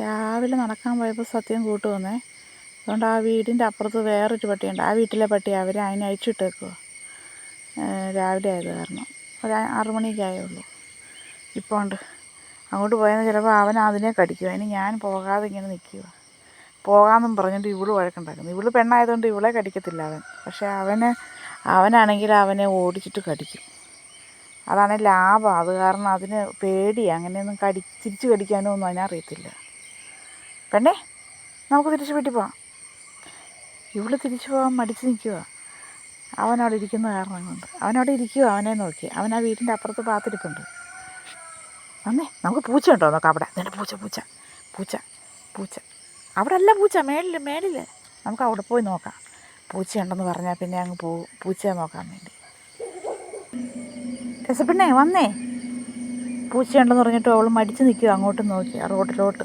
രാവിലെ നടക്കാൻ പോയപ്പോൾ സത്യം കൂട്ട് വന്നേ. അതുകൊണ്ട് ആ വീടിൻ്റെ അപ്പുറത്ത് വേറൊരു പട്ടിയുണ്ട്. ആ വീട്ടിലെ പട്ടി അവർ അതിനെ അഴിച്ചിട്ടേക്കുക. രാവിലെ ആയത് കാരണം ഒരു 6 മണിയൊക്കെ ആയുള്ളൂ. ഇപ്പോൾ ഉണ്ട് അങ്ങോട്ട് പോയാൽ ചിലപ്പോൾ അവൻ അതിനെ കടിക്കും. അതിന് ഞാൻ പോകാതെ ഇങ്ങനെ നിൽക്കുക. പോകാമെന്നും പറഞ്ഞിട്ട് ഇവള് വഴക്കുണ്ടാക്കുന്നു. ഇവള് പെണ്ണായതുകൊണ്ട് ഇവളെ കടിക്കത്തില്ല അവൻ. പക്ഷേ അവനാണെങ്കിൽ അവനെ ഓടിച്ചിട്ട് കടിക്കും. അതാണ് ലാഭം. അത് കാരണം അതിന് പേടിയാണ്. അങ്ങനെയൊന്നും തിരിച്ച് കടിക്കാനോ ഒന്നും അതിനറിയത്തില്ല. പെണ്ണേ, നമുക്ക് തിരിച്ച് വീട്ടിൽ പോവാം. ഇവള് തിരിച്ചു പോകാൻ മടിച്ച് നിൽക്കുക. അവനവിടെ ഇരിക്കുന്ന കാരണം കൊണ്ട്. അവനവിടെ ഇരിക്കുക, അവനെ നോക്കി. അവൻ ആ വീടിൻ്റെ അപ്പുറത്ത് പാത്തിരിപ്പുണ്ട്. വന്നേ, നമുക്ക് പൂച്ച ഉണ്ടോ നോക്കാം. അവിടെ എന്നിട്ട് പൂച്ച അവിടെ അല്ല, പൂച്ച മേളിൽ. നമുക്ക് അവിടെ പോയി നോക്കാം. പൂച്ചയുണ്ടെന്ന് പറഞ്ഞാൽ പിന്നെ അങ്ങ് പോകും പൂച്ചയെ നോക്കാൻ വേണ്ടി. രസപ്പെണ്ണേ വന്നേ. പൂച്ചയുണ്ടെന്ന് പറഞ്ഞിട്ട് അവൾ മടിച്ച് നിൽക്കുക. അങ്ങോട്ട് നോക്കി ആ റോഡിലോട്ട്.